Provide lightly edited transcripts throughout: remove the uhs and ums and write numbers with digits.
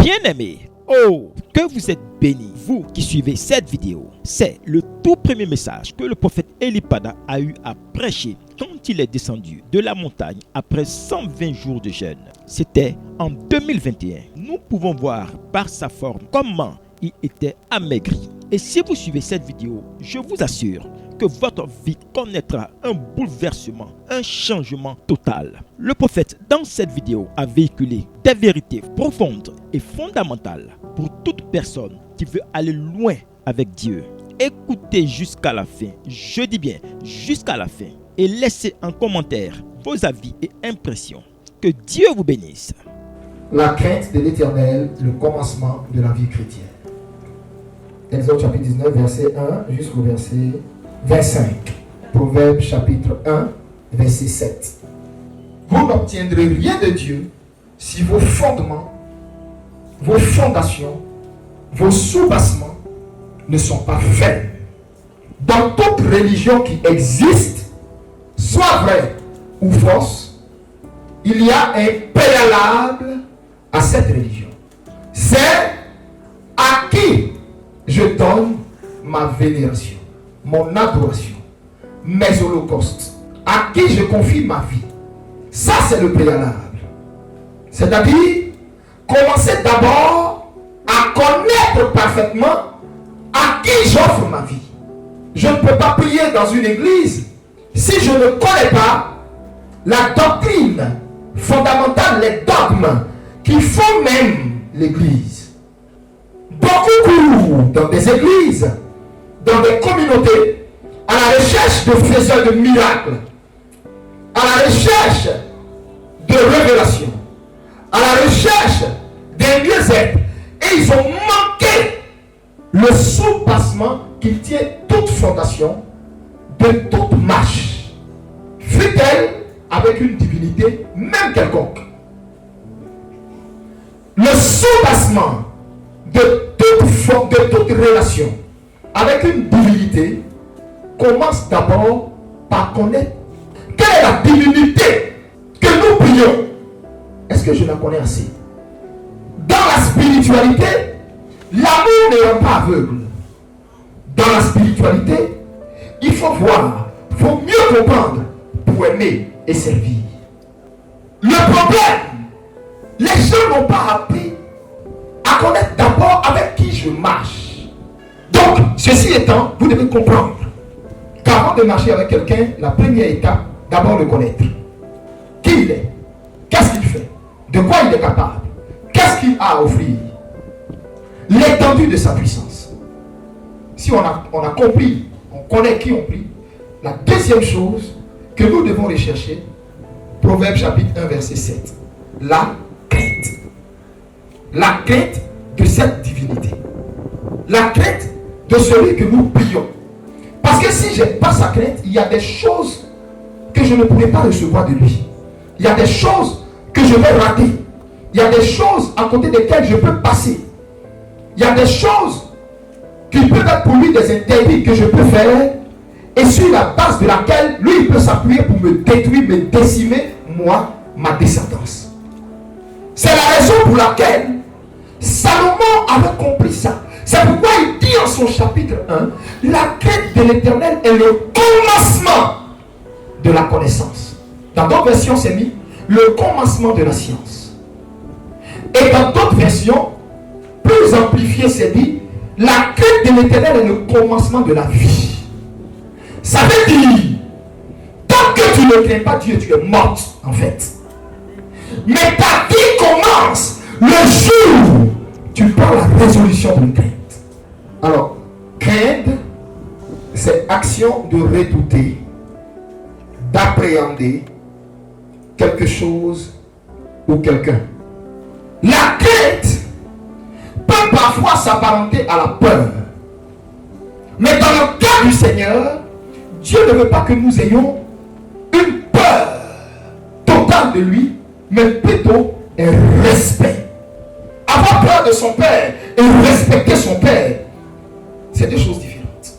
Bien-aimés, oh, que vous êtes bénis, vous qui suivez cette vidéo. C'est le tout premier message que le prophète Elipada a eu à prêcher quand il est descendu de la montagne après 120 jours de jeûne. C'était en 2021. Nous pouvons voir par sa forme comment il était amaigri. Et si vous suivez cette vidéo, je vous assure que votre vie connaîtra un bouleversement, un changement total. Le prophète, dans cette vidéo, a véhiculé des vérités profondes et fondamentales pour toute personne qui veut aller loin avec Dieu. Écoutez jusqu'à la fin, je dis bien jusqu'à la fin, et laissez en commentaire vos avis et impressions. Que Dieu vous bénisse. La crainte de l'Éternel, le commencement de la vie chrétienne. Exode chapitre 19, verset 1 jusqu'au verset 25. Proverbe chapitre 1, verset 7. Vous n'obtiendrez rien de Dieu si vos fondements, vos fondations, vos soubassements ne sont pas fermes. Dans toute religion qui existe, soit vraie ou fausse, il y a un préalable à cette religion. C'est à qui je donne ma vénération, mon adoration, mes holocaustes, à qui je confie ma vie. Ça, c'est le préalable. C'est-à-dire, commencer d'abord à connaître parfaitement à qui j'offre ma vie. Je ne peux pas prier dans une église si je ne connais pas la doctrine fondamentale, les dogmes qui font même l'église. Beaucoup courent dans des églises, dans des communautés, à la recherche de faiseurs de miracles, à la recherche de révélations, à la recherche d'un mieux-être. Et ils ont manqué le soubassement qui tient toute fondation de toute marche, fut-elle avec une divinité, même quelconque. Le soubassement de toute relation avec une divinité commence d'abord par connaître quelle est la divinité que nous prions. Est-ce que je la connais assez? Dans la spiritualité, l'amour ne rend pas aveugle. Dans la spiritualité, il faut voir, il faut mieux comprendre pour aimer et servir. Le problème, les gens n'ont pas appris à connaître d'abord avec qui je marche. Donc, ceci étant, vous devez comprendre qu'avant de marcher avec quelqu'un, la première étape, d'abord le connaître. Qui il est? Qu'est-ce qu'il fait? De quoi il est capable? Qu'est-ce qu'il a à offrir? L'étendue de sa puissance. Si on a compris, on connaît qui on prie, la deuxième chose que nous devons rechercher, Proverbe chapitre 1, verset 7. La crainte. La crainte de cette divinité. La crainte de celui que nous prions. Parce que si je n'ai pas sa crainte, il y a des choses que je ne pourrai pas recevoir de lui. Il y a des choses que je vais rater. Il y a des choses à côté desquelles je peux passer. Il y a des choses qui peuvent être pour lui des interdits que je peux faire et sur la base de laquelle lui il peut s'appuyer pour me détruire, me décimer, moi, ma descendance. C'est la raison pour laquelle Salomon avait compris ça. C'est pourquoi il dit en son chapitre 1, la crainte de l'Éternel est le commencement de la connaissance. Dans d'autres versions, c'est mis le commencement de la science. Et dans d'autres versions, plus amplifiées, c'est dit la crainte de l'Éternel est le commencement de la vie. Ça veut dire, tant que tu ne crains pas Dieu, tu es morte en fait. Mais ta vie commence le jour où tu prends la résolution d'une crainte. Alors, craindre, c'est action de redouter, d'appréhender quelque chose ou quelqu'un. La crainte peut parfois s'apparenter à la peur. Mais dans le cas du Seigneur, Dieu ne veut pas que nous ayons une peur totale de lui, mais plutôt un respect. Avoir peur de son père et respecter son père, c'est deux choses différentes.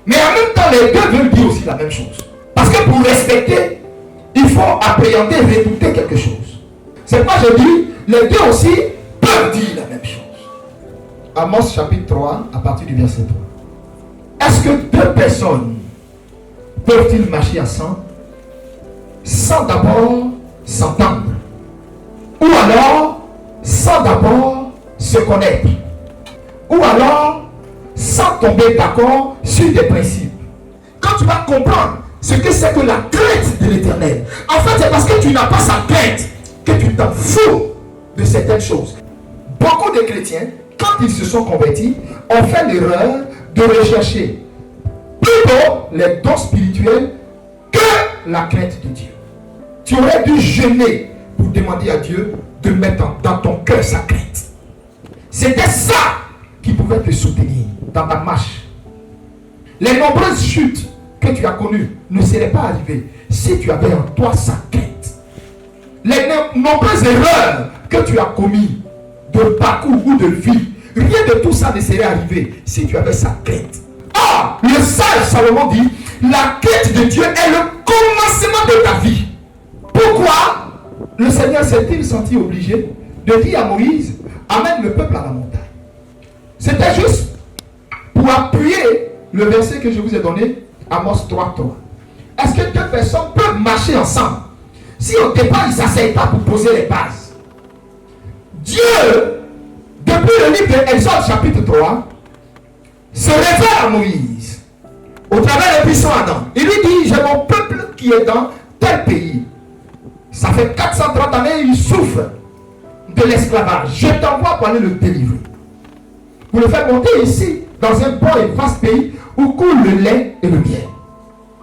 Mais en même temps, les deux veulent dire aussi la même chose. Parce que pour respecter, il faut appréhender, redouter quelque chose. C'est pourquoi je dis, les deux aussi peuvent peuvent dire la même chose. Amos chapitre 3, à partir du verset 3. Est-ce que deux personnes peuvent-ils marcher ensemble sans d'abord s'entendre? Ou alors sans d'abord se connaître? Ou alors sans tomber d'accord sur des principes? Quand tu vas comprendre ce que c'est que la crainte de l'Éternel, en fait c'est parce que tu n'as pas sa crainte que tu t'en fous de certaines choses. Beaucoup de chrétiens, quand ils se sont convertis, ont fait l'erreur de rechercher plutôt les dons spirituels que la crainte de Dieu. Tu aurais dû jeûner pour demander à Dieu de mettre dans ton cœur sa crainte. C'était ça qui pouvait te soutenir dans ta marche. Les nombreuses chutes que tu as connues ne seraient pas arrivées si tu avais en toi sa crainte. Les nombreuses erreurs que tu as commises de parcours ou de vie, rien de tout ça ne serait arrivé si tu avais sa crainte. Or, le sage Salomon dit, la crainte de Dieu est le commencement de ta vie. Pourquoi le Seigneur s'est-il senti obligé de dire à Moïse, amène le peuple à la montagne? C'était juste pour appuyer le verset que je vous ai donné, Amos 3:3. Est-ce que deux personnes peuvent marcher ensemble si au départ ils ne s'asseyent pas pour poser les bases? Dieu, depuis le livre d'Exode chapitre 3, se révèle à Moïse au travers du puissant Adam. Il lui dit, j'ai mon peuple qui est dans tel pays. Ça fait 430 années, il souffre de l'esclavage. Je t'envoie pour aller le délivrer. Pour le faire monter ici, dans un bon et vaste pays où coule le lait et le miel.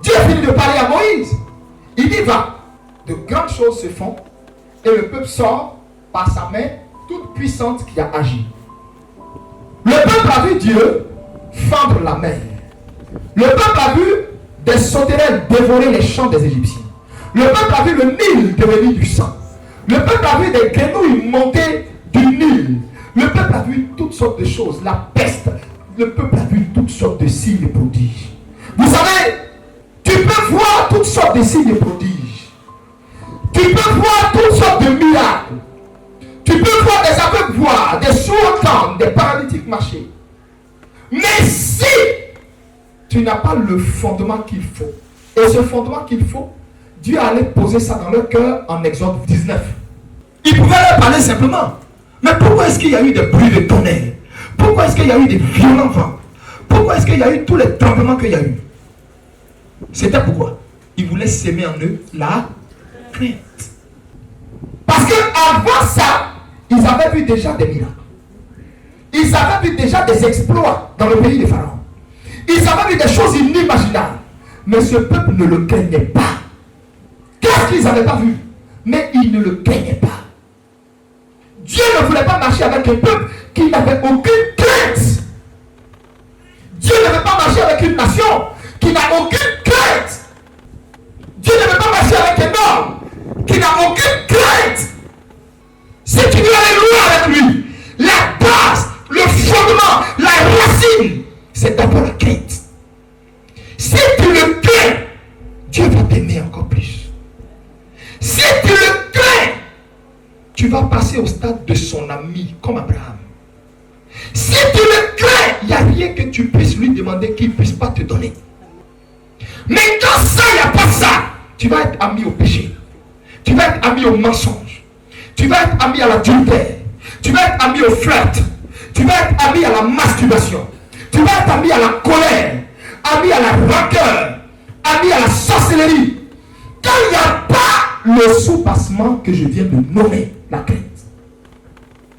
Dieu finit de parler à Moïse. Il dit, va. De grandes choses se font et le peuple sort par sa main toute puissante qui a agi. Le peuple a vu Dieu fendre la mer. Le peuple a vu des sauterelles dévorer les champs des Égyptiens. Le peuple a vu le Nil devenir du sang. Le peuple a vu des grenouilles monter du Nil. Le peuple a vu toutes sortes de choses, la peste. Le peuple a vu toutes sortes de signes et prodiges. Vous savez, tu peux voir toutes sortes de signes et prodiges. Tu peux voir toutes sortes de miracles. Tu peux voir des aveugles voir, des sourds entendre, des paralytiques marcher. Mais si tu n'as pas le fondement qu'il faut, et ce fondement qu'il faut, Dieu allait poser ça dans leur cœur en Exode 19. Il pouvait leur parler simplement. Mais pourquoi est-ce qu'il y a eu des bruits de tonnerre? Pourquoi est-ce qu'il y a eu des violents vents? Pourquoi est-ce qu'il y a eu tous les tremblements qu'il y a eu? C'était pourquoi il voulait s'aimer en eux la crainte. Parce qu'avant ça, ils avaient vu déjà des miracles. Ils avaient vu déjà des exploits dans le pays de Pharaon. Ils avaient vu des choses inimaginables. Mais ce peuple ne le craignait pas. Qu'est-ce qu'ils n'avaient pas vu? Mais ils ne le craignaient pas. Dieu ne voulait pas marcher avec un peuple qui n'avait aucune crainte. Dieu ne veut pas marcher avec une nation qui n'a aucune crainte. Dieu ne veut pas marcher avec un homme qui n'a aucune crainte. Si tu veux aller loin avec lui, la base, le fondement, la racine, c'est d'abord la crainte. Si tu le crains, Dieu va t'aimer encore plus. Si tu le crains, tu vas passer au stade de son ami, comme Abraham. Si tu le crains, il n'y a rien que tu puisses lui demander qu'il ne puisse pas te donner. Mais quand ça, il n'y a pas ça, tu vas être ami au péché. Tu vas être ami au mensonge. Tu vas être ami à l'adultère. Tu vas être ami au flirt. Tu vas être ami à la masturbation. Tu vas être ami à la colère. Ami à la rancœur. Ami à la sorcellerie. Quand il n'y a pas le sous-passement que je viens de nommer, la crainte.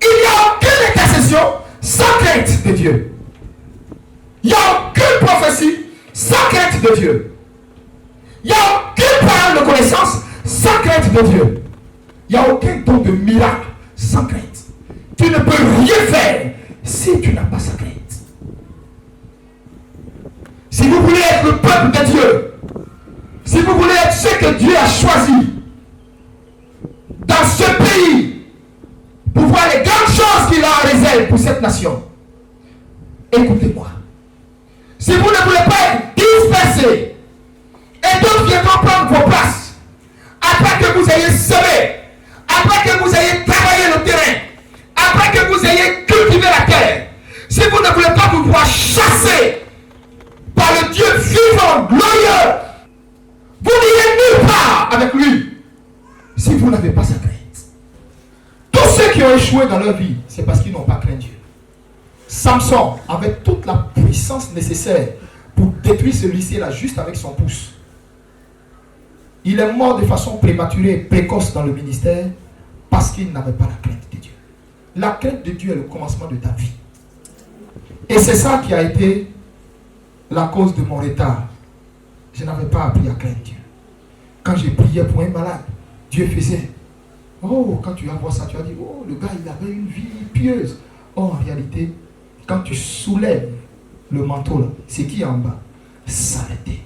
Il n'y a aucune intercession sans crainte de Dieu. Il n'y a aucune prophétie sans crainte de Dieu. Il n'y a aucune parole de connaissance sans crainte de Dieu. Il n'y a aucun don de miracle sans crainte. Tu ne peux rien faire si tu n'as pas sa crainte. Si vous voulez être le peuple de Dieu, si vous voulez être ce que Dieu a choisi dans ce pays, pour voir les grandes choses qu'il a en réserve pour cette nation, écoutez-moi. Si vous ne voulez pas être dispersés et d'autres viendront prendre vos places, après que vous ayez semé, après que vous ayez travaillé le terrain, après que vous homme glorieux. Vous n'irez nulle part avec lui si vous n'avez pas sa crainte. Tous ceux qui ont échoué dans leur vie, c'est parce qu'ils n'ont pas craint Dieu. Samson avait toute la puissance nécessaire pour détruire celui-ci là juste avec son pouce. Il est mort de façon prématurée, précoce dans le ministère parce qu'il n'avait pas la crainte de Dieu. La crainte de Dieu est le commencement de ta vie. Et c'est ça qui a été la cause de mon retard. Je n'avais pas appris à craindre Dieu. Quand j'ai prié pour un malade, Dieu faisait. Oh, quand tu vas voir ça, tu vas dire, oh, le gars, il avait une vie pieuse. Oh, en réalité, quand tu soulèves le manteau, là, c'est qui est en bas? S'arrêter.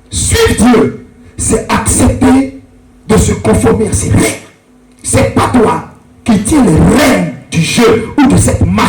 Suivre Dieu, c'est accepter de se conformer à ses règles. C'est pas toi qui tiens les règles du jeu ou de cette marque.